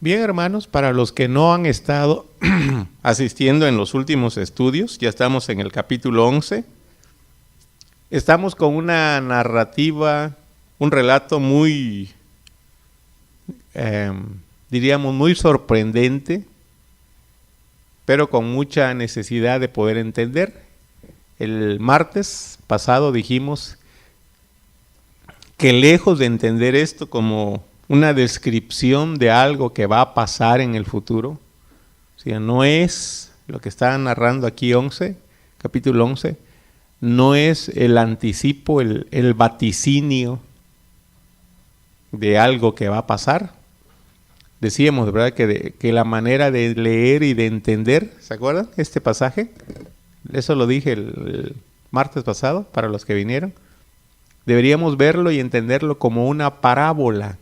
Bien, hermanos, para los que no han estado asistiendo en los últimos estudios, ya estamos en el capítulo 11. Estamos con una narrativa, un relato muy, diríamos, muy sorprendente, pero con mucha necesidad de poder entender. El martes pasado dijimos que lejos de entender esto como una descripción de algo que va a pasar en el futuro, o sea, no es lo que está narrando aquí capítulo 11, no es el anticipo, el vaticinio de algo que va a pasar. Decíamos, ¿verdad?, que la manera de leer y de entender, ¿se acuerdan? Este pasaje, eso lo dije el martes pasado, para los que vinieron, deberíamos verlo y entenderlo como una parábola.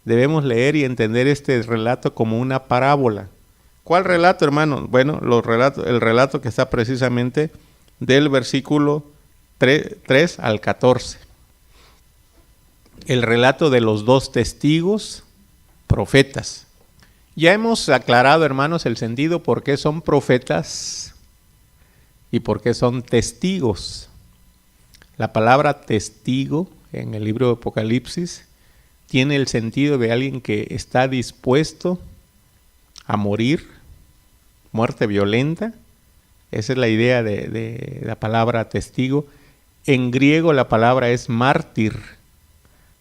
Debemos leer y entender este relato como una parábola. ¿Cuál relato, hermano? Bueno, el relato que está precisamente del versículo 3 al 14. El relato de los dos testigos profetas. Ya hemos aclarado, hermanos, el sentido por qué son profetas y por qué son testigos. La palabra testigo en el libro de Apocalipsis tiene el sentido de alguien que está dispuesto a morir, muerte violenta. Esa es la idea de la palabra testigo. En griego la palabra es mártir.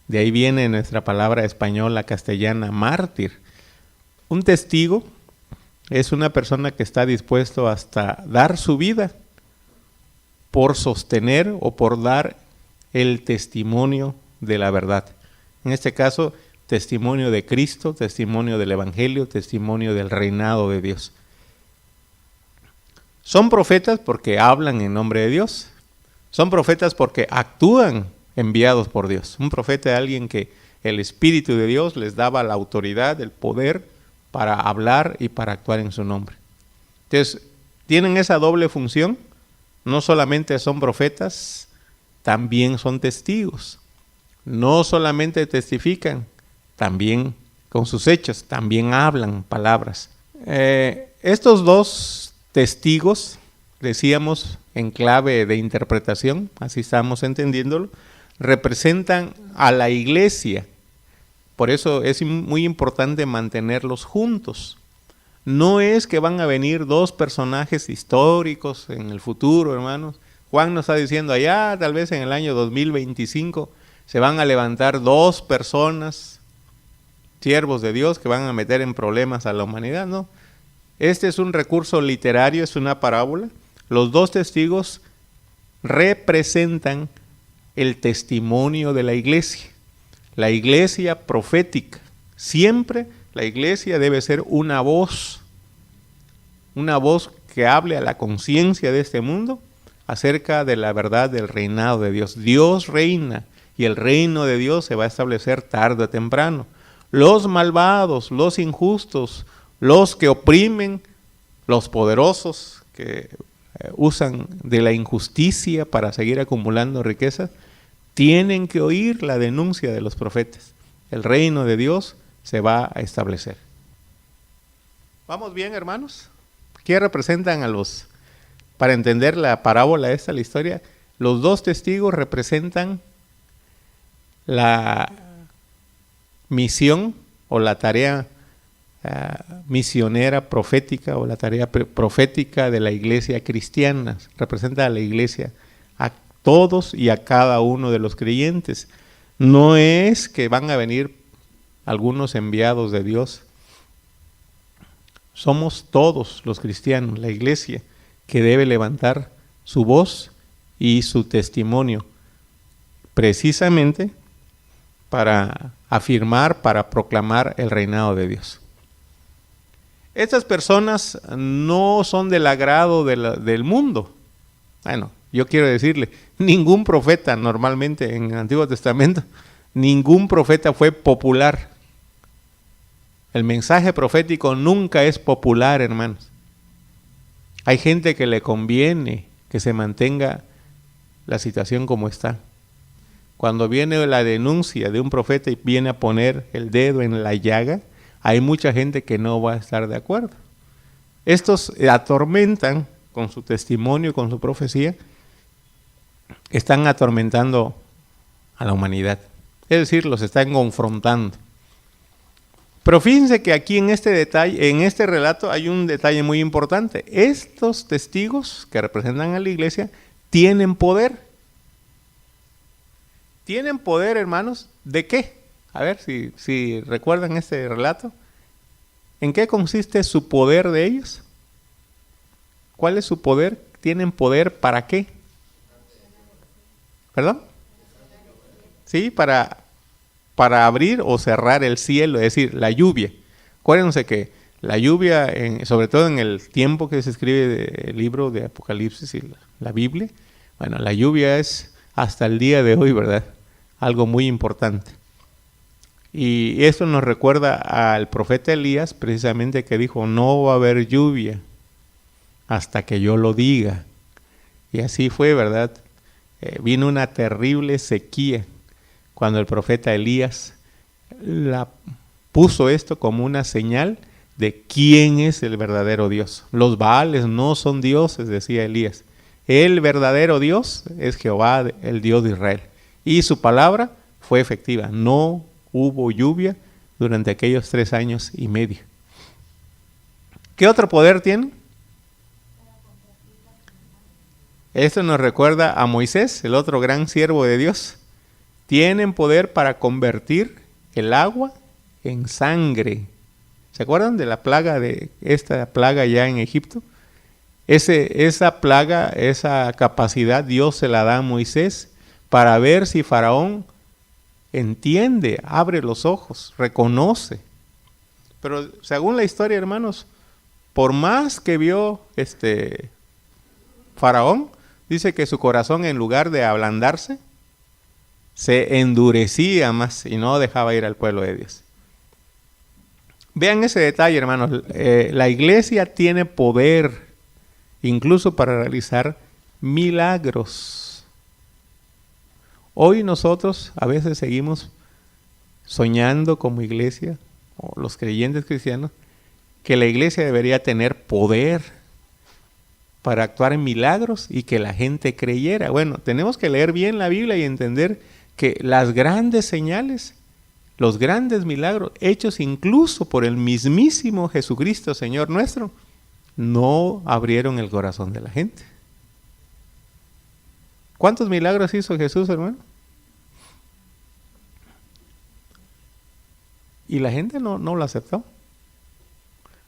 De ahí viene nuestra palabra española, castellana, mártir. Un testigo es una persona que está dispuesto hasta dar su vida por sostener o por dar el testimonio de la verdad. En este caso, testimonio de Cristo, testimonio del Evangelio, testimonio del reinado de Dios. Son profetas porque hablan en nombre de Dios. Son profetas porque actúan enviados por Dios. Un profeta es alguien que el Espíritu de Dios les daba la autoridad, el poder para hablar y para actuar en su nombre. Entonces, tienen esa doble función. No solamente son profetas, también son testigos. No solamente testifican, también con sus hechos, también hablan palabras. Estos dos testigos, decíamos en clave de interpretación, así estamos entendiéndolo, representan a la iglesia. Por eso es muy importante mantenerlos juntos. No es que van a venir dos personajes históricos en el futuro, hermanos. Juan nos está diciendo allá, tal vez en el año 2025, se van a levantar dos personas, siervos de Dios, que van a meter en problemas a la humanidad. No, este es un recurso literario, es una parábola. Los dos testigos representan el testimonio de la iglesia profética. Siempre la iglesia debe ser una voz que hable a la conciencia de este mundo acerca de la verdad del reinado de Dios. Dios reina y el reino de Dios se va a establecer tarde o temprano. Los malvados, los injustos, los que oprimen, los poderosos que usan de la injusticia para seguir acumulando riquezas, tienen que oír la denuncia de los profetas. El reino de Dios se va a establecer. ¿Vamos bien, hermanos? ¿Qué representan para entender la parábola esta, la historia? Los dos testigos representan la misión o la tarea misionera profética o la tarea profética de la iglesia cristiana. Representa a la iglesia, a todos y a cada uno de los creyentes. No es que van a venir algunos enviados de Dios. Somos todos los cristianos, la iglesia, que debe levantar su voz y su testimonio, precisamente para afirmar, para proclamar el reinado de Dios. Estas personas no son del agrado del mundo. Bueno, yo quiero decirle, ningún profeta normalmente en el Antiguo Testamento, ningún profeta fue popular. El mensaje profético nunca es popular, hermanos. Hay gente que le conviene que se mantenga la situación como está. Cuando viene la denuncia de un profeta y viene a poner el dedo en la llaga, hay mucha gente que no va a estar de acuerdo. Estos atormentan con su testimonio, con su profecía, están atormentando a la humanidad. Es decir, los están confrontando. Pero fíjense que aquí en este detalle, en este relato, hay un detalle muy importante. Estos testigos que representan a la iglesia tienen poder. ¿Tienen poder, hermanos? ¿De qué? A ver si recuerdan este relato. ¿En qué consiste su poder de ellos? ¿Cuál es su poder? ¿Tienen poder para qué? ¿Perdón? Sí, para abrir o cerrar el cielo, es decir, la lluvia. Acuérdense que la lluvia, sobre todo en el tiempo que se escribe el libro de Apocalipsis y la Biblia, bueno, la lluvia es hasta el día de hoy, ¿verdad? Algo muy importante. Y esto nos recuerda al profeta Elías, precisamente, que dijo, no va a haber lluvia hasta que yo lo diga. Y así fue, ¿verdad? Vino una terrible sequía cuando el profeta Elías puso esto como una señal de quién es el verdadero Dios. Los Baales no son dioses, decía Elías. El verdadero Dios es Jehová, el Dios de Israel. Y su palabra fue efectiva. No hubo lluvia durante aquellos 3 años y medio. ¿Qué otro poder tienen? Esto nos recuerda a Moisés, el otro gran siervo de Dios. Tienen poder para convertir el agua en sangre. ¿Se acuerdan de la plaga, de esta plaga ya en Egipto? Esa plaga, esa capacidad, Dios se la da a Moisés para ver si Faraón entiende, abre los ojos, reconoce. Pero según la historia, hermanos, por más que vio Faraón, dice que su corazón, en lugar de ablandarse, se endurecía más y no dejaba ir al pueblo de Dios. Vean ese detalle, hermanos. La iglesia tiene poder incluso para realizar milagros. Hoy nosotros a veces seguimos soñando como iglesia, o los creyentes cristianos, que la iglesia debería tener poder para actuar en milagros y que la gente creyera. Bueno, tenemos que leer bien la Biblia y entender que las grandes señales, los grandes milagros hechos incluso por el mismísimo Jesucristo, Señor nuestro, no abrieron el corazón de la gente. ¿Cuántos milagros hizo Jesús, hermano? Y la gente no lo aceptó.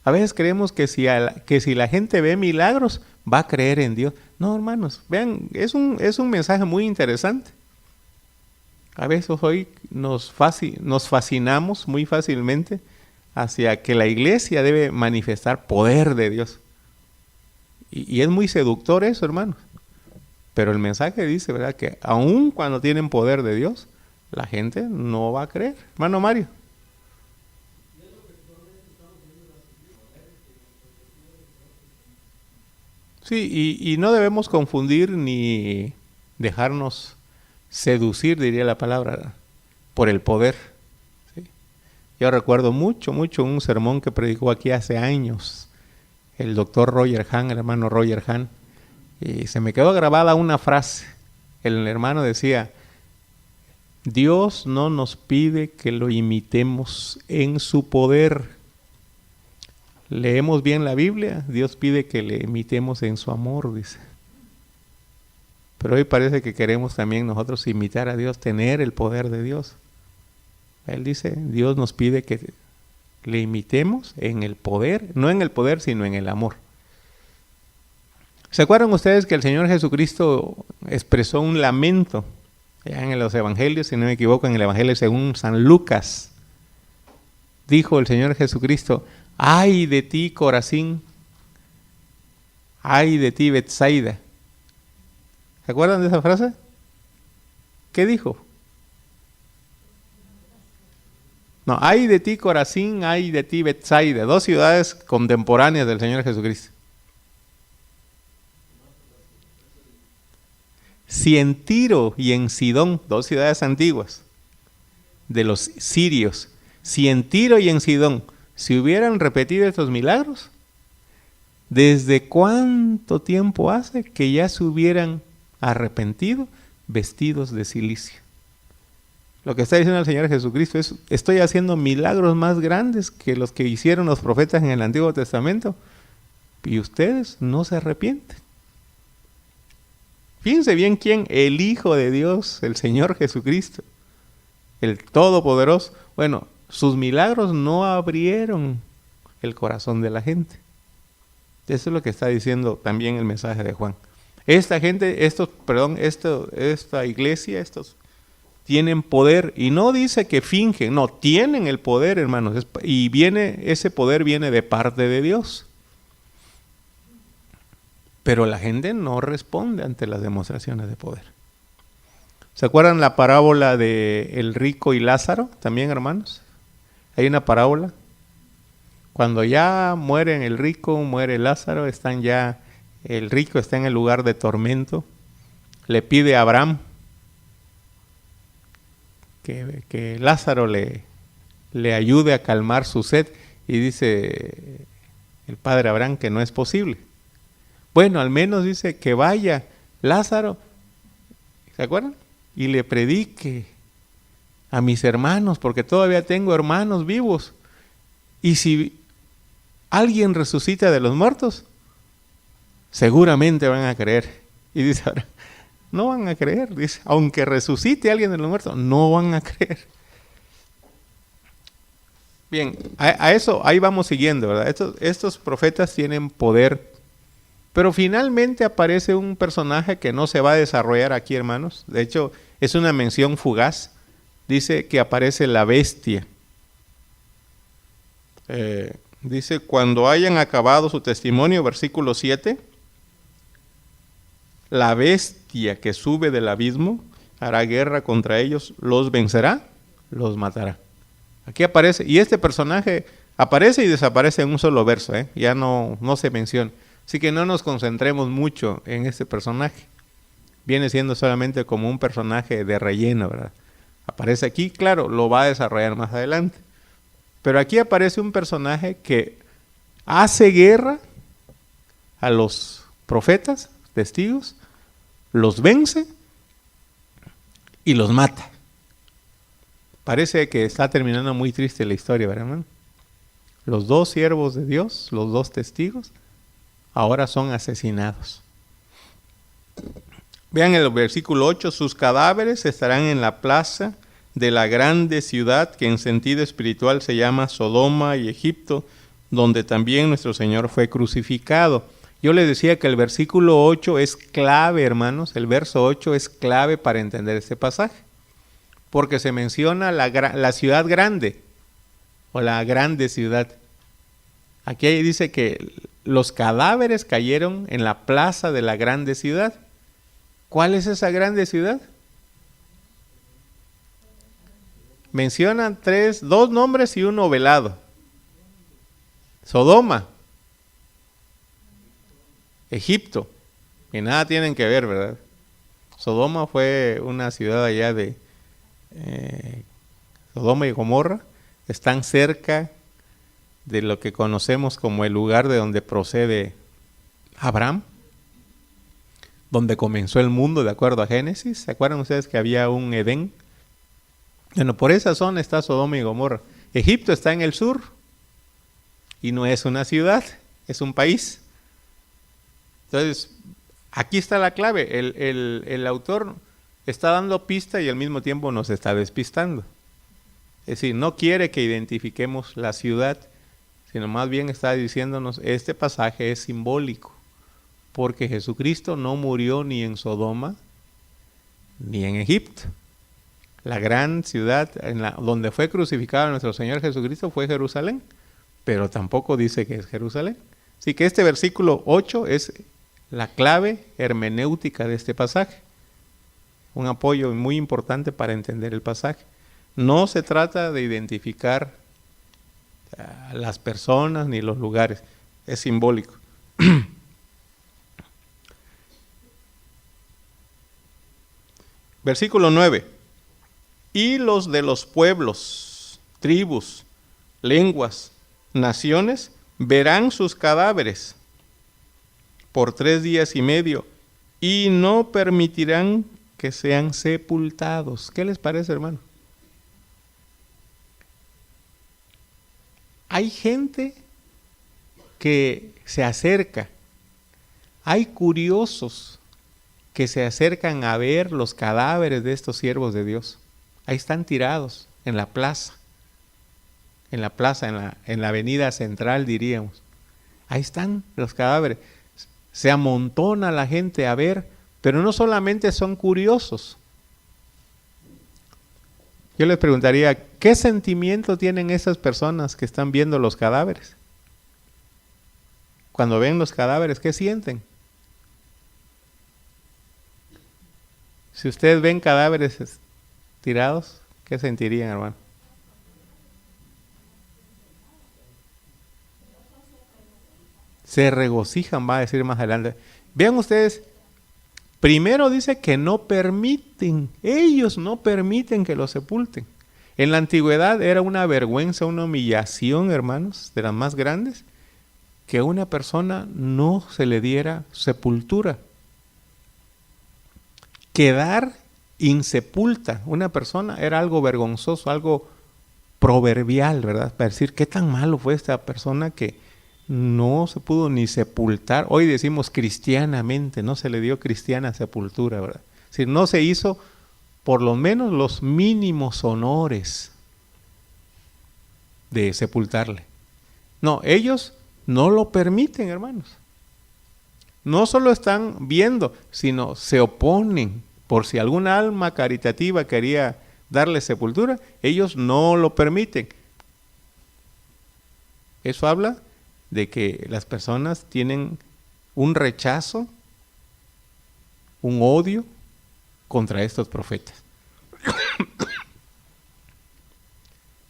A veces creemos que si la gente ve milagros, va a creer en Dios. No, hermanos, vean, es un mensaje muy interesante. A veces hoy nos fascinamos muy fácilmente hacia que la iglesia debe manifestar poder de Dios. Y es muy seductor eso, hermanos. Pero el mensaje dice, ¿verdad?, que aun cuando tienen poder de Dios, la gente no va a creer. Hermano Mario. Sí, y no debemos confundir ni dejarnos seducir, diría la palabra, por el poder. ¿Sí? Yo recuerdo mucho un sermón que predicó aquí hace años el doctor Roger Hahn, el hermano Roger Hahn, y se me quedó grabada una frase. El hermano decía, Dios no nos pide que lo imitemos en su poder. Leemos bien la Biblia, Dios pide que le imitemos en su amor, dice. Pero hoy parece que queremos también nosotros imitar a Dios, tener el poder de Dios. Él dice, Dios nos pide que le imitemos en el poder, no en el poder, sino en el amor. ¿Se acuerdan ustedes que el Señor Jesucristo expresó un lamento ya en los evangelios, si no me equivoco, en el evangelio según San Lucas? Dijo el Señor Jesucristo, ¡ay de ti, Corazín! ¡Ay de ti, Betsaida! ¿Se acuerdan de esa frase? ¿Qué dijo? No, ¡ay de ti, Corazín! ¡Ay de ti, Betsaida! 2 ciudades contemporáneas del Señor Jesucristo. Si en Tiro y en Sidón, 2 ciudades antiguas de los sirios, si en Tiro y en Sidón si hubieran repetido estos milagros, ¿desde cuánto tiempo hace que ya se hubieran arrepentido vestidos de cilicio? Lo que está diciendo el Señor Jesucristo es, estoy haciendo milagros más grandes que los que hicieron los profetas en el Antiguo Testamento y ustedes no se arrepienten. Fíjense bien quién, el Hijo de Dios, el Señor Jesucristo, el Todopoderoso. Bueno, sus milagros no abrieron el corazón de la gente. Eso es lo que está diciendo también el mensaje de Juan. Esta gente, esta iglesia, estos tienen poder, y no dice que fingen, no, tienen el poder, hermanos, y ese poder viene de parte de Dios. Pero la gente no responde ante las demostraciones de poder. ¿Se acuerdan la parábola de el rico y Lázaro? También, hermanos. Hay una parábola. Cuando ya mueren el rico, muere Lázaro, el rico está en el lugar de tormento. Le pide a Abraham que Lázaro le ayude a calmar su sed. Y dice el padre Abraham que no es posible. Bueno, al menos dice que vaya Lázaro, ¿se acuerdan? Y le predique a mis hermanos, porque todavía tengo hermanos vivos. Y si alguien resucita de los muertos, seguramente van a creer. Y dice ahora, no van a creer, dice, aunque resucite alguien de los muertos, no van a creer. Bien, a eso ahí vamos siguiendo, ¿verdad? Estos profetas tienen poder. Pero finalmente aparece un personaje que no se va a desarrollar aquí, hermanos. De hecho, es una mención fugaz. Dice que aparece la bestia. Dice, cuando hayan acabado su testimonio, versículo 7, la bestia que sube del abismo hará guerra contra ellos, los vencerá, los matará. Aquí aparece, y este personaje aparece y desaparece en un solo verso, ya no se menciona. Así que no nos concentremos mucho en este personaje. Viene siendo solamente como un personaje de relleno, ¿verdad? Aparece aquí, claro, lo va a desarrollar más adelante. Pero aquí aparece un personaje que hace guerra a los profetas, testigos, los vence y los mata. Parece que está terminando muy triste la historia, ¿verdad, hermano? Los dos siervos de Dios, los dos testigos, ahora son asesinados. Vean el versículo 8, sus cadáveres estarán en la plaza de la grande ciudad que en sentido espiritual se llama Sodoma y Egipto, donde también nuestro Señor fue crucificado. Yo les decía que el versículo 8 es clave, hermanos, el verso 8 es clave para entender este pasaje, porque se menciona la ciudad grande, o la grande ciudad. Aquí dice que los cadáveres cayeron en la plaza de la grande ciudad. ¿Cuál es esa grande ciudad? Mencionan dos nombres y uno velado. Sodoma, Egipto, que nada tienen que ver, ¿verdad? Sodoma fue una ciudad allá de Sodoma y Gomorra, están cerca de lo que conocemos como el lugar de donde procede Abraham, donde comenzó el mundo de acuerdo a Génesis. ¿Se acuerdan ustedes que había un Edén? Bueno, por esa zona está Sodoma y Gomorra. Egipto está en el sur y no es una ciudad, es un país. Entonces, aquí está la clave. El autor está dando pista y al mismo tiempo nos está despistando. Es decir, no quiere que identifiquemos la ciudad, sino más bien está diciéndonos, este pasaje es simbólico, porque Jesucristo no murió ni en Sodoma ni en Egipto. La gran ciudad donde fue crucificado nuestro Señor Jesucristo fue Jerusalén, pero tampoco dice que es Jerusalén. Así que este versículo 8 es la clave hermenéutica de este pasaje, un apoyo muy importante para entender el pasaje. No se trata de identificar a las personas ni los lugares, es simbólico. Versículo 9. Y los de los pueblos, tribus, lenguas naciones verán sus cadáveres por 3 días y medio y no permitirán que sean sepultados. ¿Qué les parece, hermano? Hay gente que se acerca, hay curiosos que se acercan a ver los cadáveres de estos siervos de Dios. Ahí están tirados en la plaza, en la avenida central, diríamos. Ahí están los cadáveres. Se amontona la gente a ver, pero no solamente son curiosos. Yo les preguntaría, ¿qué sentimiento tienen esas personas que están viendo los cadáveres? Cuando ven los cadáveres, ¿qué sienten? Si ustedes ven cadáveres tirados, ¿qué sentirían, hermano? Se regocijan, va a decir más adelante. Vean ustedes, primero dice que no permiten, ellos no permiten que los sepulten. En la antigüedad era una vergüenza, una humillación, hermanos, de las más grandes, que a una persona no se le diera sepultura. Quedar insepulta una persona era algo vergonzoso, algo proverbial, ¿verdad? Para decir, qué tan malo fue esta persona que no se pudo ni sepultar. Hoy decimos cristianamente, no se le dio cristiana sepultura, ¿verdad? Es decir, no se hizo por lo menos los mínimos honores de sepultarle. No, ellos no lo permiten, hermanos. No solo están viendo, sino se oponen. Por si alguna alma caritativa quería darle sepultura, ellos no lo permiten. Eso habla de que las personas tienen un rechazo, un odio contra estos profetas.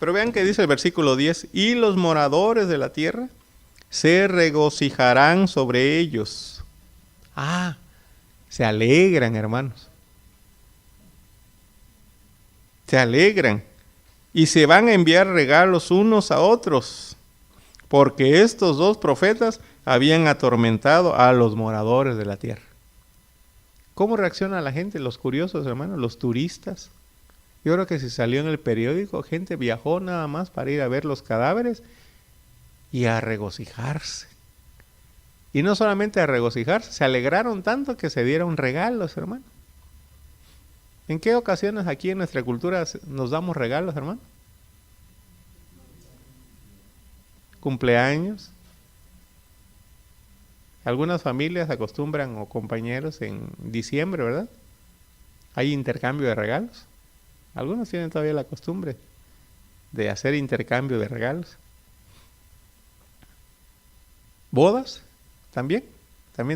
Pero vean que dice el versículo 10, y los moradores de la tierra se regocijarán sobre ellos. Se alegran, hermanos. Se alegran y se van a enviar regalos unos a otros, porque estos dos profetas habían atormentado a los moradores de la tierra. ¿Cómo reacciona la gente, los curiosos, hermanos, los turistas? Yo creo que si salió en el periódico, gente viajó nada más para ir a ver los cadáveres y a regocijarse. Y no solamente a regocijarse, se alegraron tanto que se dieron regalos, hermano. ¿En qué ocasiones aquí en nuestra cultura nos damos regalos, hermano? Cumpleaños. Algunas familias acostumbran, o compañeros, en diciembre, ¿verdad? Hay intercambio de regalos. Algunos tienen todavía la costumbre de hacer intercambio de regalos. Bodas, también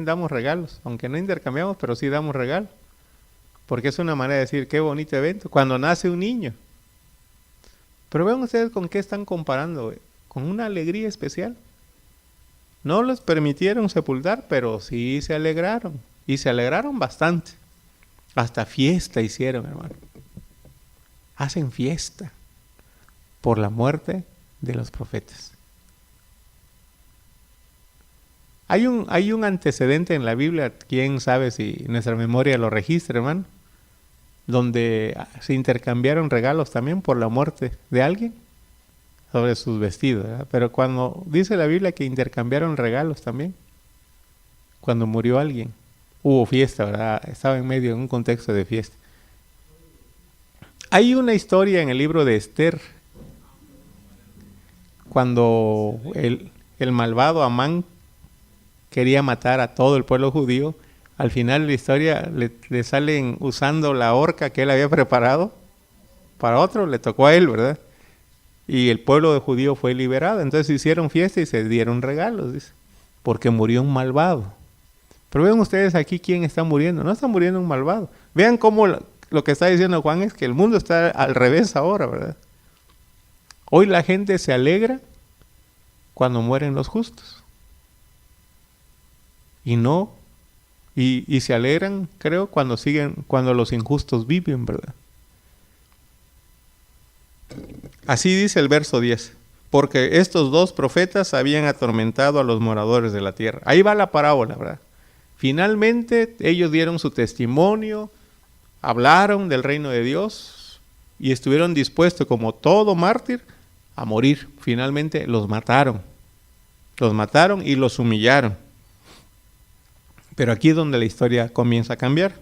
damos regalos, aunque no intercambiamos, pero sí damos regalos. Porque es una manera de decir, qué bonito evento, cuando nace un niño. Pero vean ustedes con qué están comparando, con una alegría especial. No les permitieron sepultar, pero sí se alegraron. Y se alegraron bastante. Hasta fiesta hicieron, hermano. Hacen fiesta por la muerte de los profetas. Hay un antecedente en la Biblia, quién sabe si nuestra memoria lo registra, hermano, donde se intercambiaron regalos también por la muerte de alguien sobre sus vestidos, ¿verdad? Pero cuando dice la Biblia que intercambiaron regalos también, cuando murió alguien, hubo fiesta, ¿verdad? Estaba en medio de un contexto de fiesta. Hay una historia en el libro de Esther, cuando el malvado Amán quería matar a todo el pueblo judío. Al final de la historia le salen usando la horca que él había preparado para otro, le tocó a él, ¿verdad? Y el pueblo de judío fue liberado. Entonces hicieron fiesta y se dieron regalos, dice, porque murió un malvado. Pero vean ustedes aquí quién está muriendo. No está muriendo un malvado. Vean cómo lo que está diciendo Juan es que el mundo está al revés ahora, ¿verdad? Hoy la gente se alegra cuando mueren los justos. Y se alegran, creo, cuando los injustos viven, ¿verdad? Así dice el verso 10. porque estos dos profetas habían atormentado a los moradores de la tierra. Ahí va la parábola, ¿verdad? Finalmente ellos dieron su testimonio, hablaron del reino de Dios y estuvieron dispuestos, como todo mártir, a morir. Finalmente los mataron y los humillaron. Pero aquí es donde la historia comienza a cambiar.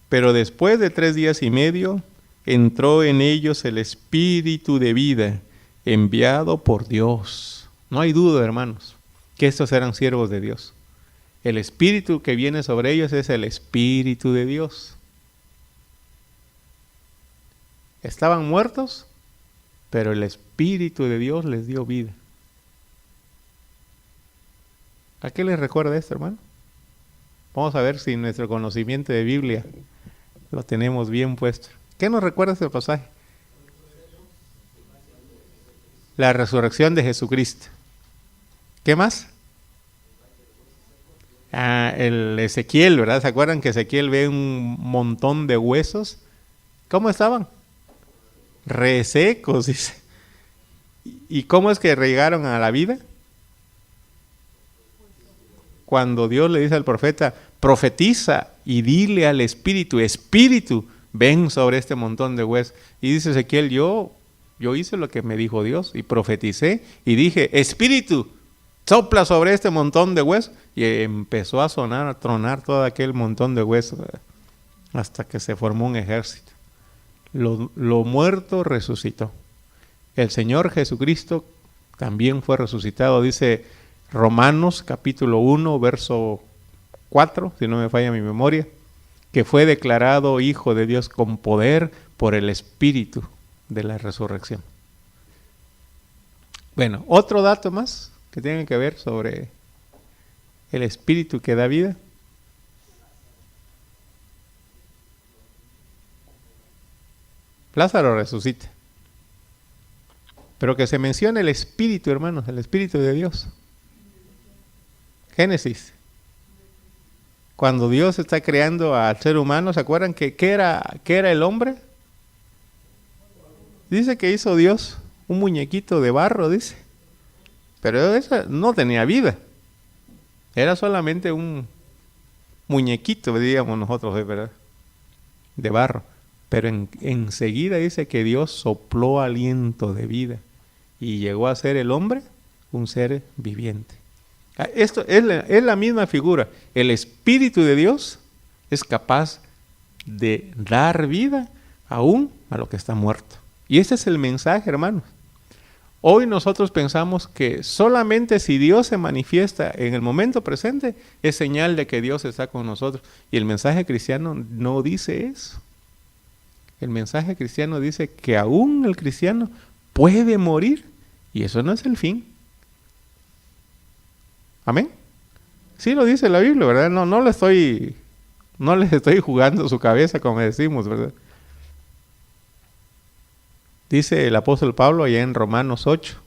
Pero después de 3 días y medio, entró en ellos el espíritu de vida, enviado por Dios. No hay duda, hermanos, que estos eran siervos de Dios. El espíritu que viene sobre ellos es el espíritu de Dios. Estaban muertos, pero el espíritu de Dios les dio vida. ¿A qué les recuerda esto, hermano? Vamos a ver si nuestro conocimiento de Biblia lo tenemos bien puesto. ¿Qué nos recuerda este pasaje? La resurrección de Jesucristo. ¿Qué más? El Ezequiel, ¿verdad? ¿Se acuerdan que Ezequiel ve un montón de huesos? ¿Cómo estaban? Resecos, dice. ¿Y cómo es que llegaron a la vida? Cuando Dios le dice al profeta, profetiza y dile al espíritu, espíritu, ven sobre este montón de huesos. Y dice Ezequiel, yo hice lo que me dijo Dios y profeticé y dije, espíritu, sopla sobre este montón de huesos. Y empezó a sonar, a tronar todo aquel montón de huesos, hasta que se formó un ejército. Lo muerto resucitó. El Señor Jesucristo también fue resucitado, dice Romanos capítulo 1, verso 4, si no me falla mi memoria, que fue declarado Hijo de Dios con poder por el Espíritu de la resurrección. Bueno, otro dato más que tiene que ver sobre el Espíritu que da vida. Lázaro resucita. Pero que se mencione el Espíritu, hermanos, el Espíritu de Dios. Génesis. Cuando Dios está creando al ser humano, ¿se acuerdan qué era el hombre? Dice que hizo Dios un muñequito de barro, dice. Pero eso no tenía vida. Era solamente un muñequito, diríamos nosotros, ¿verdad? De barro. Pero enseguida dice que Dios sopló aliento de vida y llegó a ser el hombre un ser viviente. Esto es la misma figura. El Espíritu de Dios es capaz de dar vida aún a lo que está muerto. Y ese es el mensaje, hermanos. Hoy nosotros pensamos que solamente si Dios se manifiesta en el momento presente es señal de que Dios está con nosotros. Y el mensaje cristiano no dice eso. El mensaje cristiano dice que aún el cristiano puede morir y eso no es el fin. ¿Amén? Sí lo dice la Biblia, ¿verdad? No les estoy jugando su cabeza, como decimos, ¿verdad? Dice el apóstol Pablo allá en Romanos 8.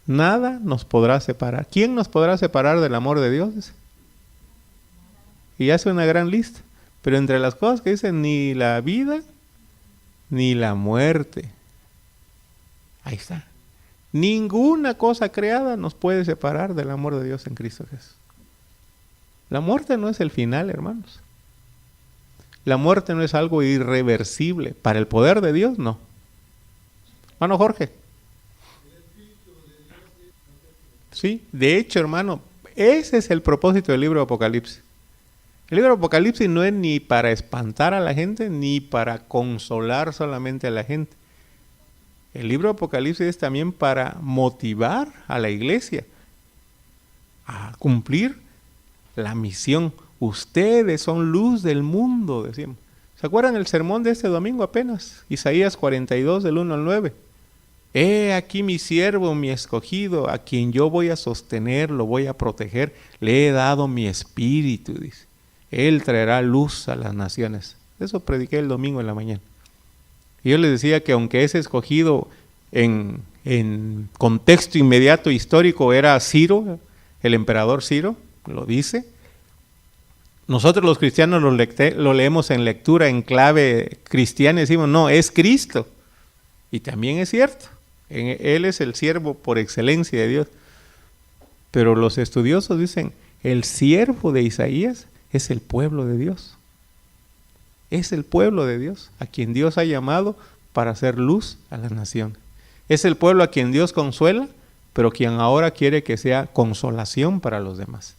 Nada nos podrá separar. ¿Quién nos podrá separar del amor de Dios? Y hace una gran lista. Pero entre las cosas que dice, ni la vida, ni la muerte. Ahí está. Ninguna cosa creada nos puede separar del amor de Dios en Cristo Jesús. La muerte no es el final, hermanos. La muerte no es algo irreversible. Para el poder de Dios, no. Hermano Jorge. Sí, de hecho, hermano, ese es el propósito del libro de Apocalipsis. El libro de Apocalipsis no es ni para espantar a la gente, ni para consolar solamente a la gente. El libro de Apocalipsis es también para motivar a la iglesia a cumplir la misión. Ustedes son luz del mundo, decimos. ¿Se acuerdan el sermón de este domingo apenas? Isaías 42, del 1 al 9. He aquí mi siervo, mi escogido, a quien yo voy a sostener, lo voy a proteger. Le he dado mi espíritu, dice. Él traerá luz a las naciones. Eso prediqué el domingo en la mañana. Y yo les decía que aunque ese escogido en contexto inmediato histórico era Ciro, el emperador Ciro, lo dice. Nosotros los cristianos lo leemos en lectura, en clave cristiana, y decimos, no, es Cristo. Y también es cierto, él es el siervo por excelencia de Dios. Pero los estudiosos dicen, el siervo de Isaías es el pueblo de Dios. Es el pueblo de Dios, a quien Dios ha llamado para hacer luz a las naciones. Es el pueblo a quien Dios consuela, pero quien ahora quiere que sea consolación para los demás.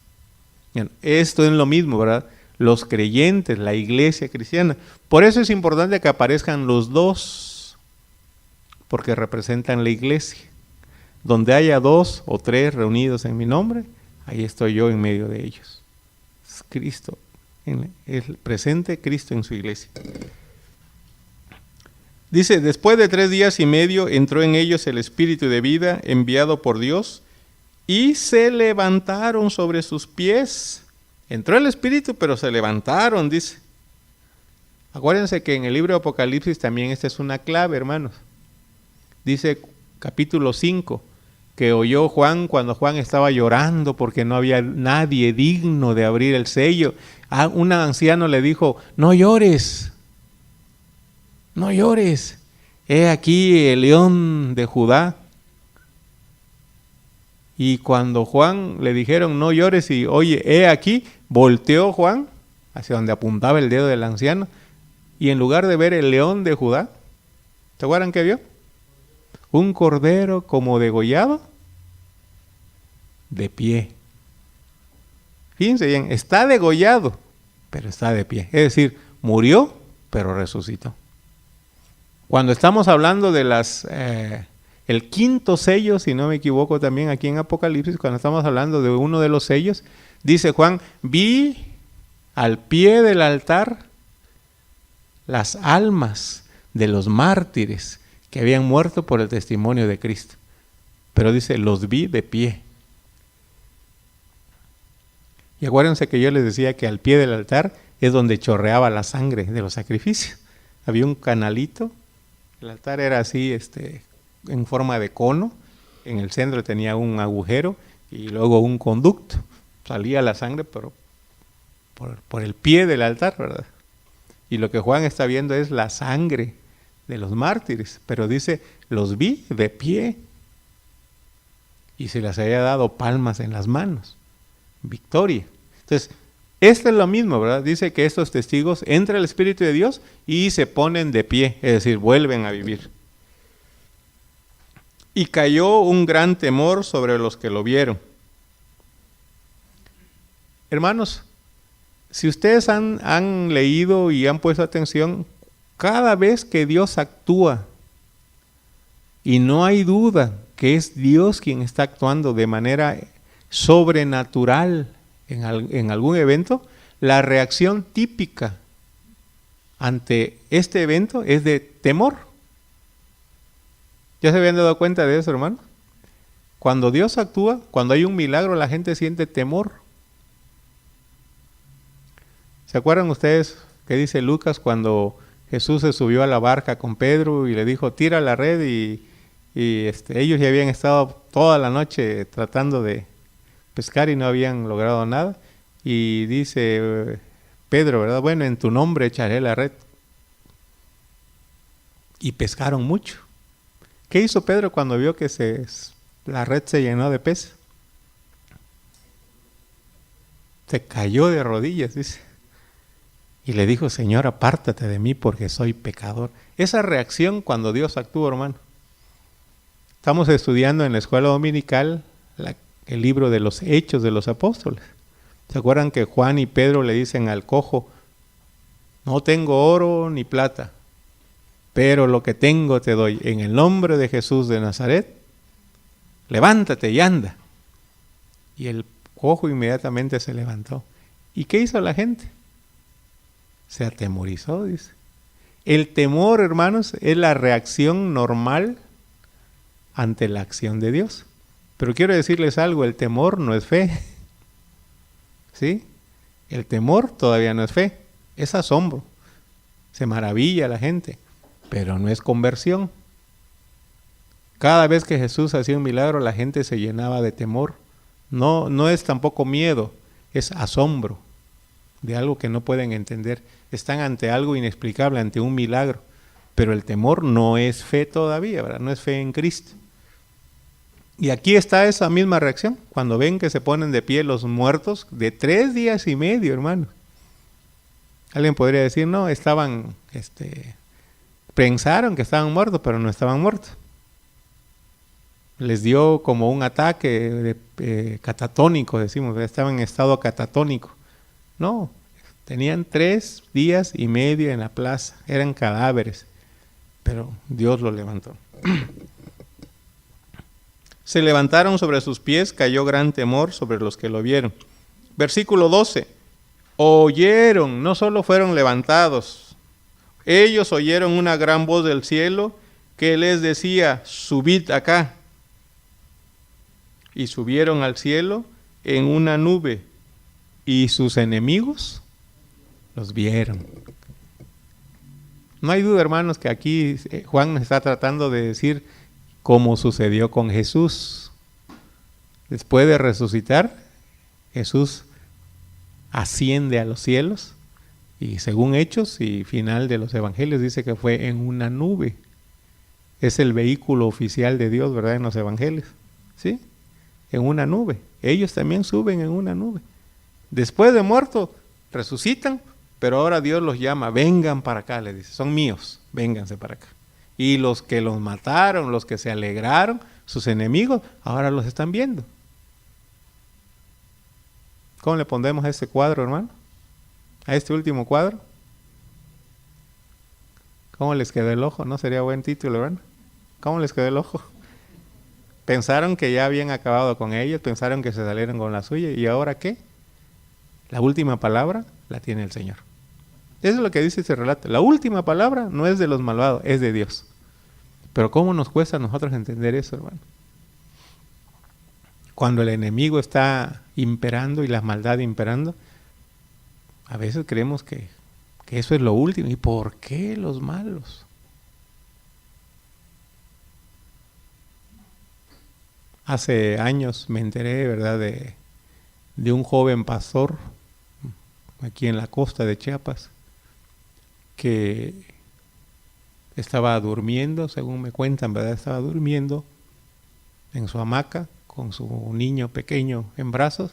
Bien, esto es lo mismo, ¿verdad? Los creyentes, la iglesia cristiana. Por eso es importante que aparezcan los dos, porque representan la iglesia. Donde haya 2 o 3 reunidos en mi nombre, ahí estoy yo en medio de ellos. Es Cristo, el presente Cristo en su iglesia. Dice, después de 3 días y medio entró en ellos el Espíritu de vida enviado por Dios y se levantaron sobre sus pies. Entró el Espíritu, pero se levantaron, dice. Acuérdense que en el libro de Apocalipsis también esta es una clave, hermanos. Dice capítulo 5, que oyó Juan cuando Juan estaba llorando porque no había nadie digno de abrir el sello. Un anciano le dijo, no llores, no llores. He aquí el león de Judá. Y cuando Juan le dijeron, no llores, y oye, he aquí, volteó Juan hacia donde apuntaba el dedo del anciano, y en lugar de ver el león de Judá, ¿se acuerdan qué vio? Un cordero como degollado, de pie. Fíjense bien, está degollado, pero está de pie. Es decir, murió, pero resucitó. Cuando estamos hablando de el quinto sello, si no me equivoco también aquí en Apocalipsis, cuando estamos hablando de uno de los sellos, dice Juan, vi al pie del altar las almas de los mártires que habían muerto por el testimonio de Cristo. Pero dice, los vi de pie. Y acuérdense que yo les decía que al pie del altar es donde chorreaba la sangre de los sacrificios. Había un canalito, el altar era así, en forma de cono, en el centro tenía un agujero y luego un conducto. Salía la sangre, pero por el pie del altar, ¿verdad? Y lo que Juan está viendo es la sangre de los mártires, pero dice, los vi de pie y se les había dado palmas en las manos. Victoria. Entonces, esto es lo mismo, ¿verdad? Dice que estos testigos entra el Espíritu de Dios y se ponen de pie, es decir, vuelven a vivir. Y cayó un gran temor sobre los que lo vieron. Hermanos, si ustedes han leído y han puesto atención, cada vez que Dios actúa, y no hay duda que es Dios quien está actuando de manera sobrenatural en algún evento, la reacción típica ante este evento es de temor. ¿Ya se habían dado cuenta de eso, hermano? Cuando Dios actúa, cuando hay un milagro, la gente siente temor. ¿Se acuerdan ustedes qué dice Lucas cuando Jesús se subió a la barca con Pedro y le dijo, tira la red y ellos ya habían estado toda la noche tratando de pescar y no habían logrado nada? Y dice Pedro, ¿verdad? Bueno, en tu nombre echaré la red. Y pescaron mucho. ¿Qué hizo Pedro cuando vio que la red se llenó de peces? Se cayó de rodillas, dice. Y le dijo, Señor, apártate de mí porque soy pecador. Esa reacción cuando Dios actúa, hermano. Estamos estudiando en la escuela dominical el libro de los Hechos de los Apóstoles. ¿Se acuerdan que Juan y Pedro le dicen al cojo, no tengo oro ni plata, pero lo que tengo te doy, en el nombre de Jesús de Nazaret, levántate y anda. Y el cojo inmediatamente se levantó. ¿Y qué hizo la gente? Se atemorizó, dice. El temor, hermanos, es la reacción normal ante la acción de Dios. Pero quiero decirles algo, el temor no es fe. ¿Sí? El temor todavía no es fe, es asombro. Se maravilla la gente, pero no es conversión. Cada vez que Jesús hacía un milagro, la gente se llenaba de temor. No es tampoco miedo, es asombro de algo que no pueden entender. Están ante algo inexplicable, ante un milagro. pero el temor no es fe todavía, ¿verdad? No es fe en Cristo. Y aquí está esa misma reacción, cuando ven que se ponen de pie los muertos de 3 días y medio, hermano. Alguien podría decir, no, pensaron que estaban muertos, pero no estaban muertos. Les dio como un ataque catatónico, decimos, estaban en estado catatónico. No, tenían 3 días y medio en la plaza, eran cadáveres, pero Dios los levantó. Se levantaron sobre sus pies, cayó gran temor sobre los que lo vieron. Versículo 12. Oyeron, no solo fueron levantados, ellos oyeron una gran voz del cielo que les decía, subid acá. Y subieron al cielo en una nube, y sus enemigos los vieron. No hay duda, hermanos, que aquí Juan nos está tratando de decir como sucedió con Jesús. Después de resucitar, Jesús asciende a los cielos y según Hechos y final de los Evangelios dice que fue en una nube. Es el vehículo oficial de Dios, ¿verdad? En los Evangelios, ¿sí? En una nube. Ellos también suben en una nube. Después de muerto, resucitan, pero ahora Dios los llama, vengan para acá, les dice, son míos, vénganse para acá. Y los que los mataron, los que se alegraron, sus enemigos, ahora los están viendo. ¿Cómo le pondremos a este cuadro, hermano? A este último cuadro. ¿Cómo les quedó el ojo? ¿No sería buen título, hermano? ¿Cómo les quedó el ojo? Pensaron que ya habían acabado con ellos, pensaron que se salieron con la suya, ¿y ahora qué? La última palabra la tiene el Señor. Eso es lo que dice este relato. La última palabra no es de los malvados, es de Dios. Pero ¿cómo nos cuesta a nosotros entender eso, hermano? Cuando el enemigo está imperando y la maldad imperando, a veces creemos que eso es lo último. ¿Y por qué los malos? Hace años me enteré, ¿verdad?, de un joven pastor aquí en la costa de Chiapas que estaba durmiendo, según me cuentan, ¿verdad? Estaba durmiendo en su hamaca con su niño pequeño en brazos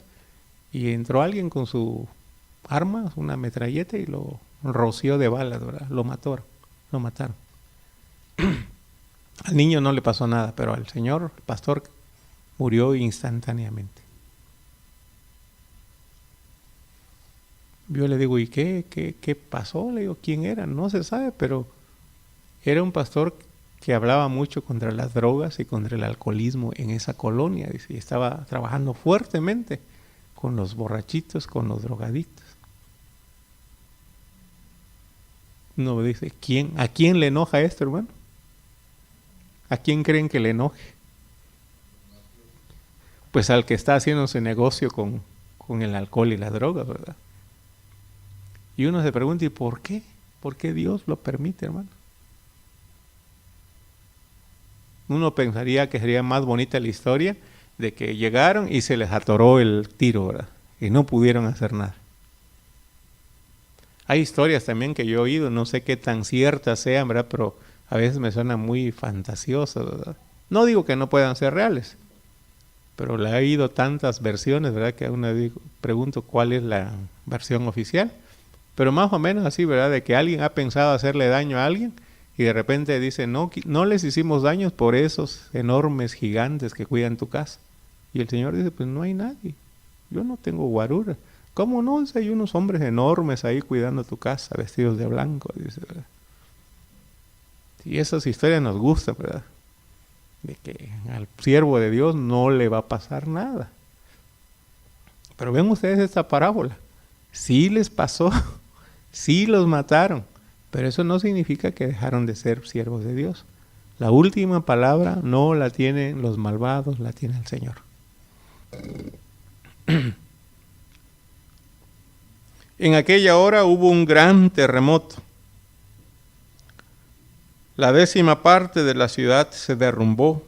y entró alguien con su arma, una metralleta, y lo roció de balas, ¿verdad? Lo mataron. Al niño no le pasó nada, pero al señor, el pastor, murió instantáneamente. Yo le digo, ¿y qué pasó? Le digo, ¿quién era? No se sabe, pero era un pastor que hablaba mucho contra las drogas y contra el alcoholismo en esa colonia, dice, y estaba trabajando fuertemente con los borrachitos, con los drogadictos. Uno dice, ¿a quién le enoja esto, hermano? ¿A quién creen que le enoje? Pues al que está haciendo ese negocio con el alcohol y la droga, ¿verdad? Y uno se pregunta, ¿y por qué? ¿Por qué Dios lo permite, hermano? Uno pensaría que sería más bonita la historia de que llegaron y se les atoró el tiro, ¿verdad? Y no pudieron hacer nada. Hay historias también que yo he oído, no sé qué tan ciertas sean, ¿verdad? Pero a veces me suenan muy fantasiosas, ¿verdad? No digo que no puedan ser reales, pero le he oído tantas versiones, ¿verdad? Que a una pregunto cuál es la versión oficial. Pero más o menos así, ¿verdad? De que alguien ha pensado hacerle daño a alguien y de repente dice, no les hicimos daños por esos enormes gigantes que cuidan tu casa. Y el Señor dice, pues no hay nadie. Yo no tengo guarura. ¿Cómo no? Hay unos hombres enormes ahí cuidando tu casa, vestidos de blanco, dice, ¿verdad? Y esas historias nos gustan, ¿verdad? De que al siervo de Dios no le va a pasar nada. Pero ven ustedes esta parábola. Sí les pasó. Sí los mataron, pero eso no significa que dejaron de ser siervos de Dios. La última palabra no la tienen los malvados, la tiene el Señor. En aquella hora hubo un gran terremoto. La 10ª parte de la ciudad se derrumbó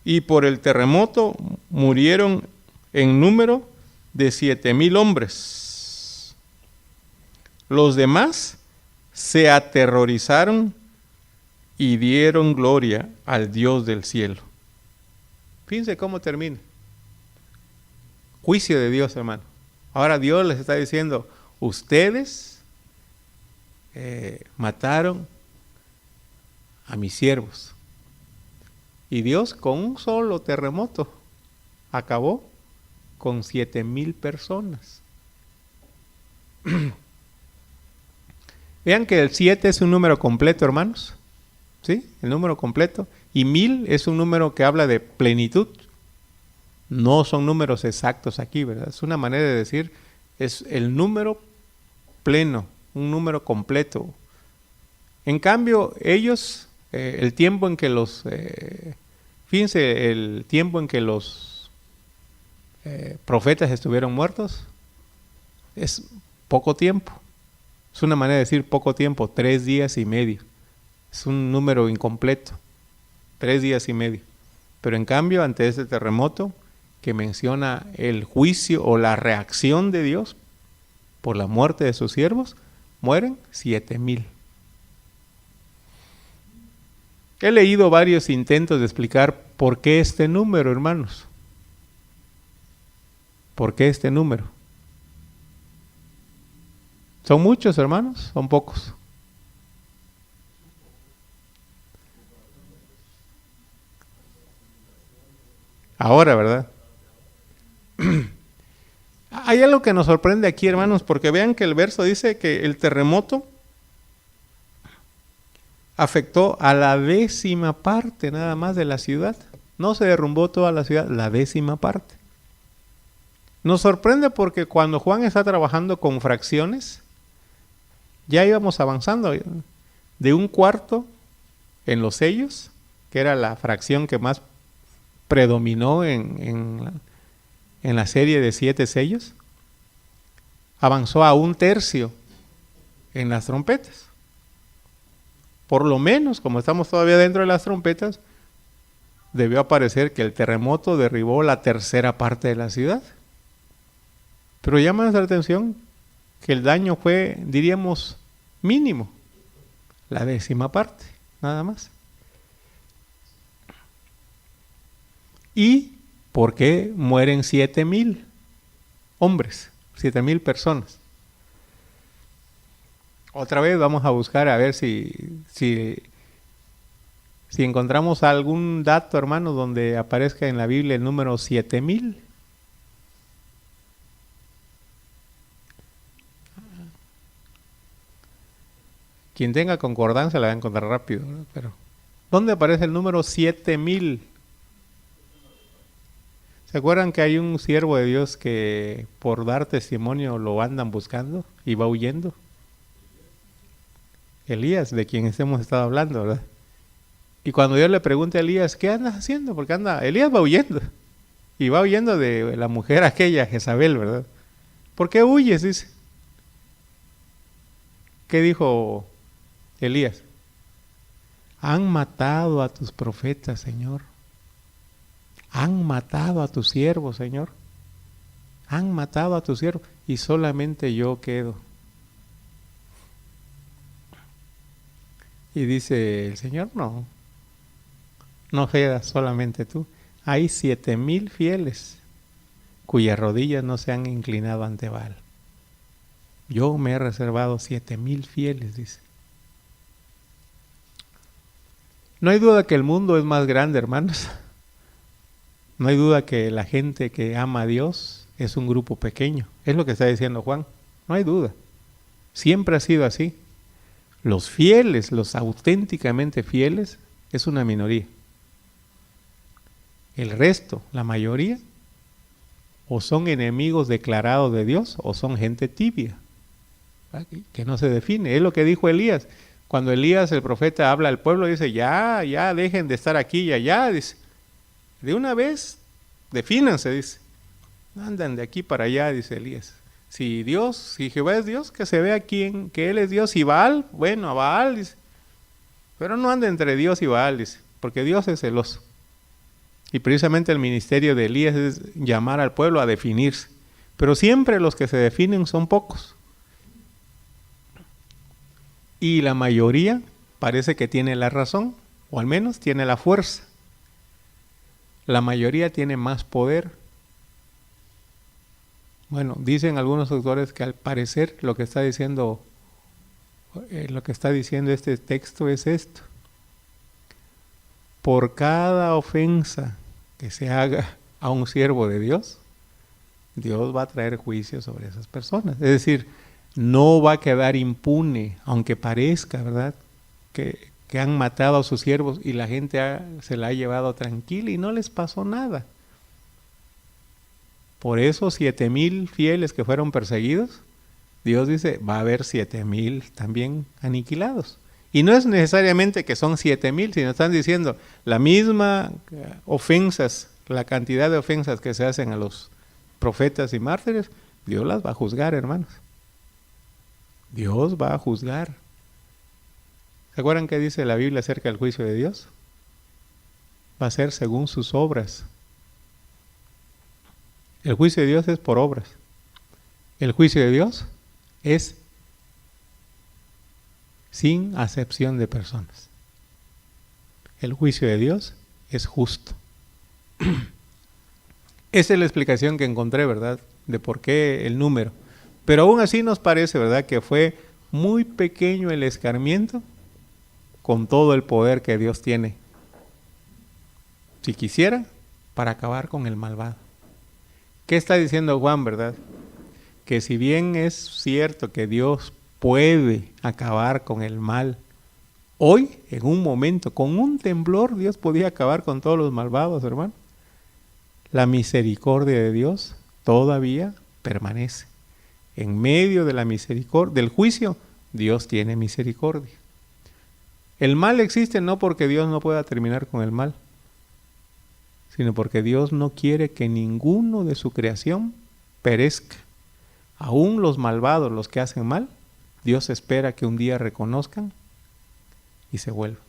y por el terremoto murieron en número de 7,000 hombres. Los demás se aterrorizaron y dieron gloria al Dios del cielo. Fíjense cómo termina. Juicio de Dios, hermano. Ahora Dios les está diciendo, ustedes mataron a mis siervos. Y Dios con un solo terremoto acabó con 7,000 personas. Vean que el 7 es un número completo, hermanos. ¿Sí? El número completo. Y 1000 es un número que habla de plenitud. No son números exactos aquí, ¿verdad? Es una manera de decir, es el número pleno, un número completo. En cambio, ellos, el tiempo en que los, fíjense, el tiempo en que los profetas estuvieron muertos, es poco tiempo. Es una manera de decir poco tiempo, 3 días y medio. Es un número incompleto, 3 días y medio. Pero en cambio, ante este terremoto que menciona el juicio o la reacción de Dios por la muerte de sus siervos, mueren 7,000. He leído varios intentos de explicar por qué este número, hermanos. ¿Por qué este número? ¿Son muchos, hermanos? ¿Son pocos? Ahora, ¿verdad? Hay algo que nos sorprende aquí, hermanos, porque vean que el verso dice que el terremoto afectó a la 10ª parte nada más de la ciudad. No se derrumbó toda la ciudad, la 10ª parte. Nos sorprende porque cuando Juan está trabajando con fracciones, ya íbamos avanzando de 1/4 en los sellos, que era la fracción que más predominó en la serie de 7 sellos, avanzó a 1/3 en las trompetas. Por lo menos, como estamos todavía dentro de las trompetas, debió aparecer que el terremoto derribó la 1/3 parte de la ciudad. Pero llama nuestra atención que el daño fue, diríamos, mínimo, la 10ª parte, nada más. ¿Y por qué mueren 7,000 hombres, 7,000 personas? Otra vez vamos a buscar a ver si encontramos algún dato, hermano, donde aparezca en la Biblia el número 7,000. Quien tenga concordancia la va a encontrar rápido, ¿no? Pero ¿dónde aparece el número 7,000? ¿Se acuerdan que hay un siervo de Dios que por dar testimonio lo andan buscando y va huyendo? Elías, de quien hemos estado hablando, ¿verdad? Y cuando Dios le pregunta a Elías, ¿qué andas haciendo? Porque Elías va huyendo. Y va huyendo de la mujer aquella, Jezabel, ¿verdad? ¿Por qué huyes? Dice. ¿Qué dijo Elías? Han matado a tus profetas, Señor. Han matado a tus siervos, Señor. Han matado a tus siervos y solamente yo quedo. Y dice el Señor, no quedas solamente tú. Hay 7,000 fieles cuyas rodillas no se han inclinado ante Baal. Yo me he reservado 7,000 fieles, dice. No hay duda que el mundo es más grande, hermanos. No hay duda que la gente que ama a Dios es un grupo pequeño. Es lo que está diciendo Juan. No hay duda. Siempre ha sido así. Los fieles, los auténticamente fieles, es una minoría. El resto, la mayoría, o son enemigos declarados de Dios o son gente tibia, que no se define. Es lo que dijo Elías. Cuando Elías, el profeta, habla al pueblo, dice, ya dejen de estar aquí y allá, dice. De una vez, defínanse, dice. Andan de aquí para allá, dice Elías. Si Jehová es Dios, que se vea que Él es Dios. Y Baal, bueno, a Baal, dice. Pero no anda entre Dios y Baal, dice, porque Dios es celoso. Y precisamente el ministerio de Elías es llamar al pueblo a definirse. Pero siempre los que se definen son pocos. Y la mayoría parece que tiene la razón, o al menos tiene la fuerza. La mayoría tiene más poder. Bueno, dicen algunos autores que al parecer lo que está diciendo este texto es esto. Por cada ofensa que se haga a un siervo de Dios, Dios va a traer juicio sobre esas personas. Es decir, no va a quedar impune, aunque parezca, ¿verdad?, que han matado a sus siervos y la gente se la ha llevado tranquila y no les pasó nada. Por esos 7,000 fieles que fueron perseguidos, Dios dice, va a haber 7,000 también aniquilados. Y no es necesariamente que son 7,000, sino están diciendo la misma ofensas, la cantidad de ofensas que se hacen a los profetas y mártires, Dios las va a juzgar, hermanos. Dios va a juzgar. ¿Se acuerdan qué dice la Biblia acerca del juicio de Dios? Va a ser según sus obras. El juicio de Dios es por obras. El juicio de Dios es sin acepción de personas. El juicio de Dios es justo. Esa es la explicación que encontré, ¿verdad?, de por qué el número. Pero aún así nos parece, ¿verdad?, que fue muy pequeño el escarmiento con todo el poder que Dios tiene, si quisiera, para acabar con el malvado. ¿Qué está diciendo Juan, verdad? Que si bien es cierto que Dios puede acabar con el mal, hoy, en un momento, con un temblor, Dios podía acabar con todos los malvados, hermano. La misericordia de Dios todavía permanece. En medio de la misericordia, del juicio, Dios tiene misericordia. El mal existe no porque Dios no pueda terminar con el mal, sino porque Dios no quiere que ninguno de su creación perezca. Aún los malvados, los que hacen mal, Dios espera que un día reconozcan y se vuelvan.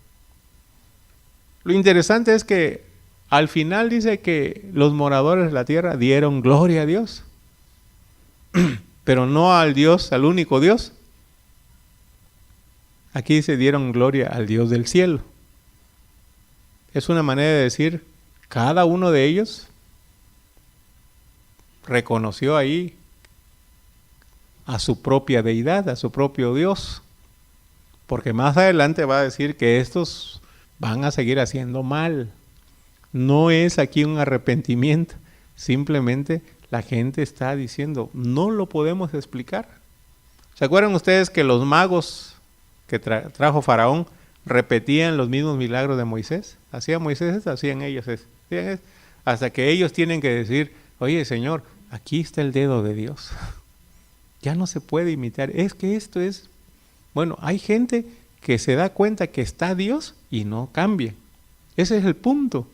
Lo interesante es que al final dice que los moradores de la tierra dieron gloria a Dios, pero no al Dios, al único Dios. Aquí dice dieron gloria al Dios del cielo. Es una manera de decir, cada uno de ellos reconoció ahí a su propia deidad, a su propio Dios. Porque más adelante va a decir que estos van a seguir haciendo mal. No es aquí un arrepentimiento, simplemente la gente está diciendo, no lo podemos explicar. ¿Se acuerdan ustedes que los magos que trajo Faraón repetían los mismos milagros de Moisés? Hacía Moisés, hacían ellos eso. Hasta que ellos tienen que decir, oye Señor, aquí está el dedo de Dios. Ya no se puede imitar. Es que esto es... Bueno, hay gente que se da cuenta que está Dios y no cambia. Ese es el punto.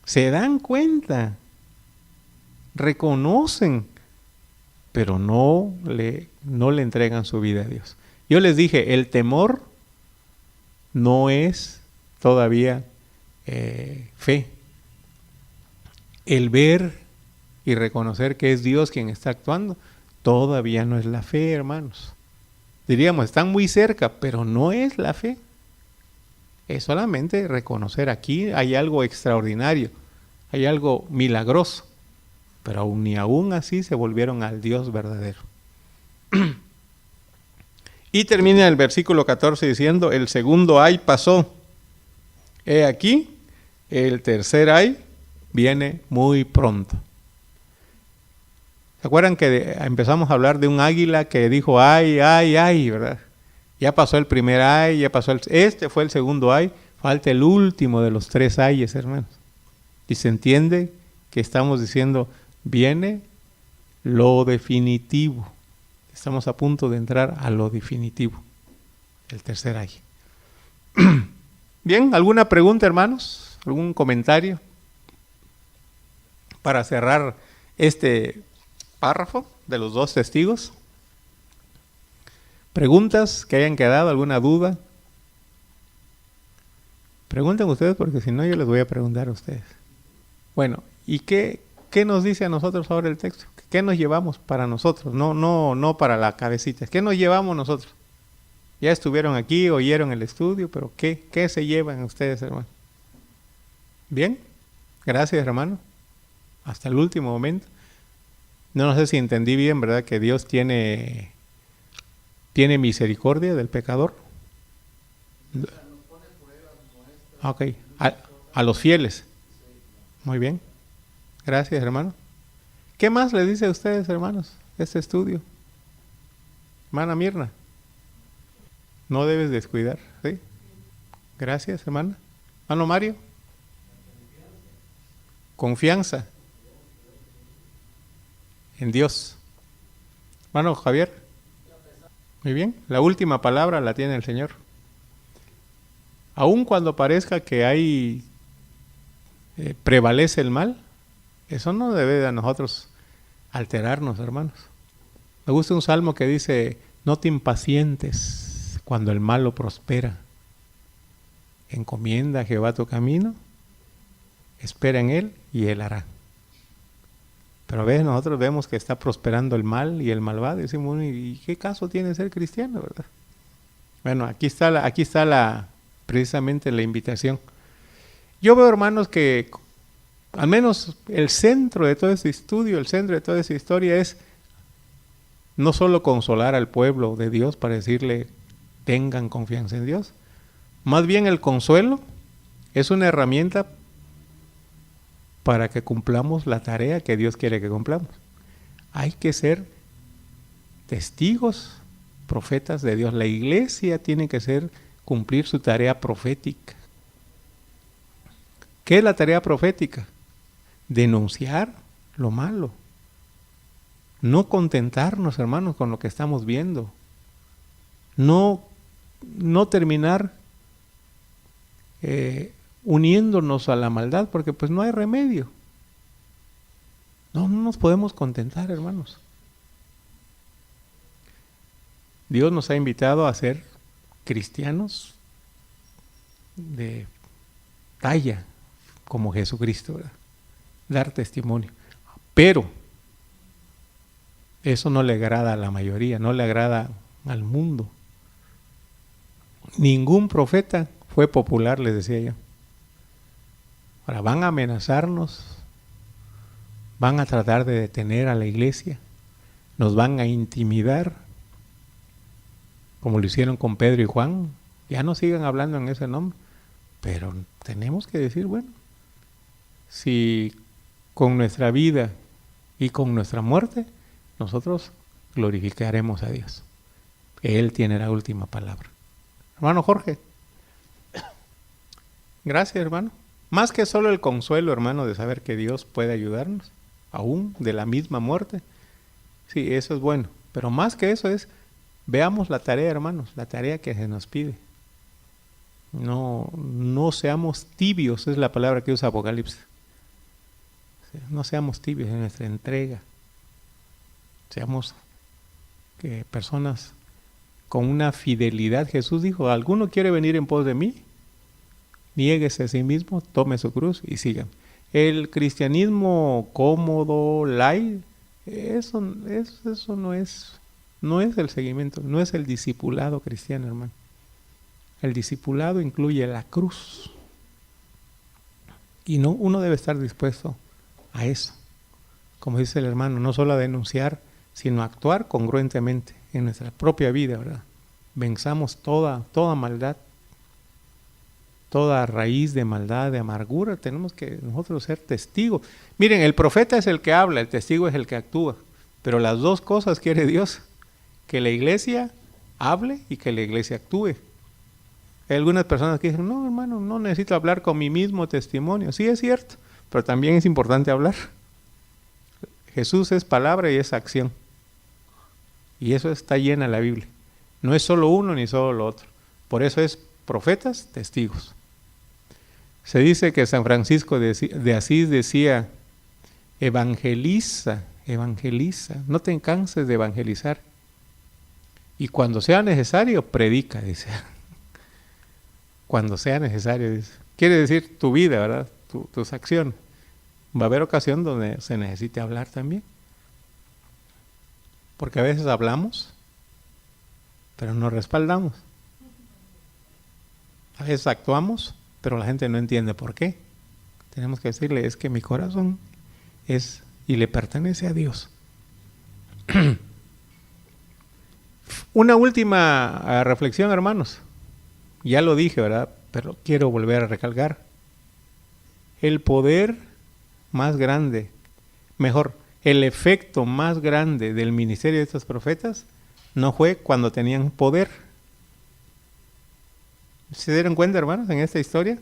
Se dan cuenta, reconocen, pero no le entregan su vida a Dios. Yo les dije, el temor no es todavía fe. El ver y reconocer que es Dios quien está actuando, todavía no es la fe, hermanos. Diríamos, están muy cerca, pero no es la fe. Es solamente reconocer, aquí hay algo extraordinario, hay algo milagroso, pero ni aún así se volvieron al Dios verdadero. Y termina el versículo 14 diciendo, el segundo ay pasó. He aquí, el tercer ay viene muy pronto. ¿Se acuerdan que empezamos a hablar de un águila que dijo ay, ay, ay, verdad? Ya pasó el primer ay, ya pasó este fue el segundo ay, falta el último de los 3 ayes, hermanos. Y se entiende que estamos diciendo, viene lo definitivo. Estamos a punto de entrar a lo definitivo, el tercer ay. Bien, ¿alguna pregunta, hermanos? ¿Algún comentario para cerrar este párrafo de los 2 testigos? ¿Preguntas que hayan quedado? ¿Alguna duda? Pregunten ustedes porque si no yo les voy a preguntar a ustedes. Bueno, ¿y qué ¿qué nos dice a nosotros ahora el texto? ¿Qué nos llevamos para nosotros? No para la cabecita. ¿Qué nos llevamos nosotros? Ya estuvieron aquí, oyeron el estudio, pero ¿qué se llevan ustedes, hermano? Bien, gracias, hermano. Hasta el último momento. No sé si entendí bien, ¿verdad? Que Dios tiene misericordia del pecador. Ok, a los fieles. Muy bien. Gracias, hermano. ¿Qué más le dice a ustedes, hermanos, este estudio? Hermana Mirna. No debes descuidar, ¿sí? Gracias, hermana. Hermano Mario. Confianza en Dios. Hermano Javier. Muy bien. La última palabra la tiene el Señor. Aun cuando parezca que prevalece el mal, eso no debe de a nosotros alterarnos, hermanos. Me gusta un salmo que dice: no te impacientes cuando el malo prospera. Encomienda a Jehová tu camino, espera en Él y Él hará. Pero a veces nosotros vemos que está prosperando el mal y el malvado y decimos: ¿y qué caso tiene ser cristiano, verdad? Bueno, aquí está precisamente la invitación. Yo veo, hermanos, que al menos el centro de todo este estudio, el centro de toda esta historia es no solo consolar al pueblo de Dios para decirle tengan confianza en Dios. Más bien el consuelo es una herramienta para que cumplamos la tarea que Dios quiere que cumplamos. Hay que ser testigos, profetas de Dios. La iglesia tiene que cumplir su tarea profética. ¿Qué es la tarea profética? Denunciar lo malo. No contentarnos, hermanos, con lo que estamos viendo. No terminar uniéndonos a la maldad, porque pues no hay remedio. No nos podemos contentar, hermanos. Dios nos ha invitado a ser cristianos de talla como Jesucristo, ¿verdad? Dar testimonio. Pero eso no le agrada a la mayoría, no le agrada al mundo. Ningún profeta fue popular, les decía yo. Ahora van a amenazarnos, van a tratar de detener a la iglesia, nos van a intimidar, como lo hicieron con Pedro y Juan. Ya no sigan hablando en ese nombre, pero tenemos que decir, bueno, si con nuestra vida y con nuestra muerte nosotros glorificaremos a Dios. Él tiene la última palabra. Hermano Jorge. Gracias, hermano. Más que solo el consuelo, hermano, de saber que Dios puede ayudarnos, aún de la misma muerte. Sí, eso es bueno. Pero más que eso veamos la tarea, hermanos, la tarea que se nos pide. No seamos tibios, es la palabra que usa Apocalipsis. No seamos tibios en nuestra entrega. Seamos personas con una fidelidad. Jesús dijo: ¿alguno quiere venir en pos de mí? Niéguese a sí mismo, tome su cruz y sigan. El cristianismo cómodo, light, eso no es el seguimiento, no es el discipulado cristiano, hermano. El discipulado incluye la cruz. Y uno debe estar dispuesto a eso. Como dice el hermano, no solo a denunciar, sino a actuar congruentemente en nuestra propia vida, ¿verdad? Venzamos toda maldad, toda raíz de maldad, de amargura. Tenemos que nosotros ser testigos. Miren, el profeta es el que habla, el testigo es el que actúa. Pero las dos cosas quiere Dios: que la iglesia hable y que la iglesia actúe. Hay algunas personas que dicen: no, hermano, no necesito hablar con mi mismo testimonio. Sí, es cierto, pero también es importante hablar. Jesús es palabra y es acción. Y eso está llena la Biblia. No es solo uno ni solo lo otro. Por eso es profetas, testigos. Se dice que San Francisco de Asís decía: evangeliza, no te canses de evangelizar. Y cuando sea necesario, predica, dice. Cuando sea necesario, dice. Quiere decir tu vida, ¿verdad? Tus acciones. Va a haber ocasión donde se necesite hablar también. Porque a veces hablamos, pero no respaldamos. A veces actuamos, pero la gente no entiende por qué. Tenemos que decirle, es que mi corazón es y le pertenece a Dios. Una última reflexión, hermanos. Ya lo dije, ¿verdad? Pero quiero volver a recalcar. El poder más grande, mejor, el efecto más grande del ministerio de estos profetas no fue cuando tenían poder. ¿Se dieron cuenta, hermanos, en esta historia?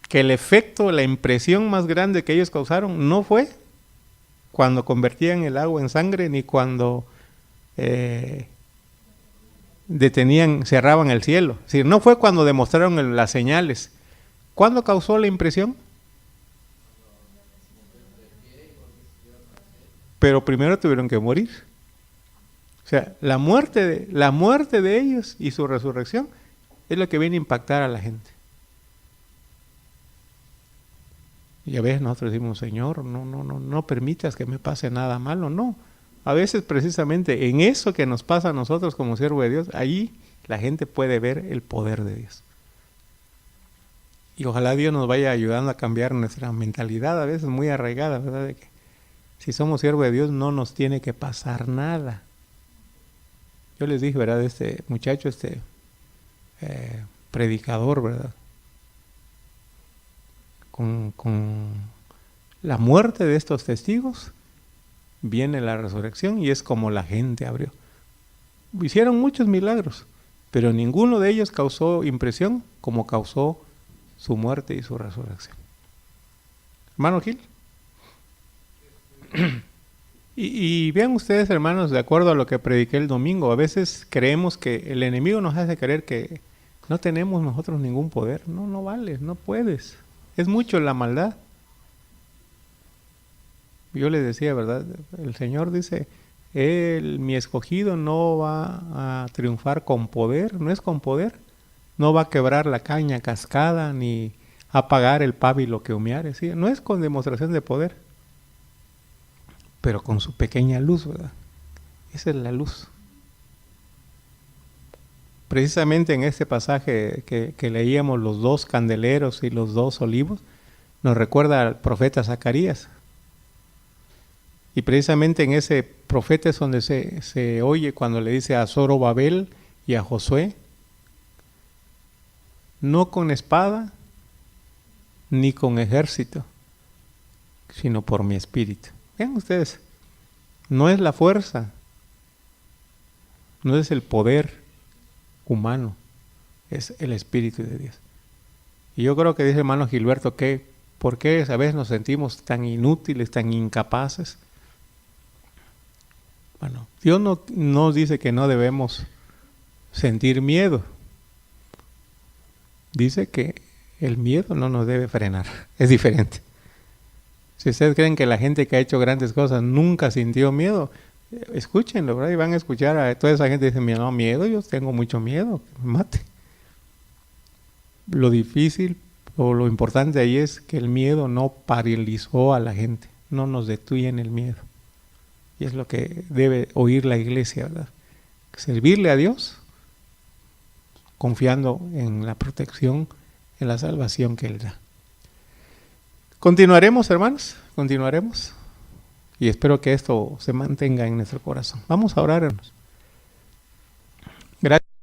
Que el efecto, la impresión más grande que ellos causaron no fue cuando convertían el agua en sangre, ni cuando cerraban el cielo. Es decir, no fue cuando demostraron las señales. ¿Cuándo causó la impresión? Pero primero tuvieron que morir. O sea, la muerte de ellos y su resurrección es lo que viene a impactar a la gente. Y a veces nosotros decimos, Señor, no permitas que me pase nada malo. No. A veces precisamente en eso que nos pasa a nosotros como siervo de Dios, allí la gente puede ver el poder de Dios. Y ojalá Dios nos vaya ayudando a cambiar nuestra mentalidad, a veces muy arraigada, ¿verdad? De que si somos siervos de Dios no nos tiene que pasar nada. Yo les dije, ¿verdad? Este muchacho, predicador, ¿verdad? Con la muerte de estos testigos viene la resurrección y es como la gente abrió. Hicieron muchos milagros, pero ninguno de ellos causó impresión como causó su muerte y su resurrección. Hermano Gil. Y vean ustedes, hermanos, de acuerdo a lo que prediqué el domingo, a veces creemos que el enemigo nos hace creer que no tenemos nosotros ningún poder. No vales, no puedes. Es mucho la maldad. Yo les decía, ¿verdad? El Señor dice, mi escogido no va a triunfar con poder, no es con poder. No va a quebrar la caña cascada, ni apagar el pábilo que humeare. ¿Sí? No es con demostración de poder, pero con su pequeña luz, ¿verdad? Esa es la luz. Precisamente en este pasaje que leíamos, los 2 candeleros y los 2 olivos, nos recuerda al profeta Zacarías. Y precisamente en ese profeta es donde se oye cuando le dice a Zorobabel y a Josué, no con espada ni con ejército, sino por mi espíritu. Vean ustedes, no es la fuerza, no es el poder humano, es el Espíritu de Dios. Y yo creo que dice el hermano Gilberto que ¿por qué a veces nos sentimos tan inútiles, tan incapaces? Bueno, Dios no nos dice que no debemos sentir miedo. Dice que el miedo no nos debe frenar, es diferente. Si ustedes creen que la gente que ha hecho grandes cosas nunca sintió miedo, escúchenlo, ¿verdad? Y van a escuchar a toda esa gente que dice, no, miedo, yo tengo mucho miedo, que me mate. Lo difícil o lo importante ahí es que el miedo no paralizó a la gente, no nos detuye en el miedo. Y es lo que debe oír la iglesia, ¿verdad? Servirle a Dios, confiando en la protección, en la salvación que Él da. Continuaremos, hermanos, continuaremos. Y espero que esto se mantenga en nuestro corazón. Vamos a orar, hermanos.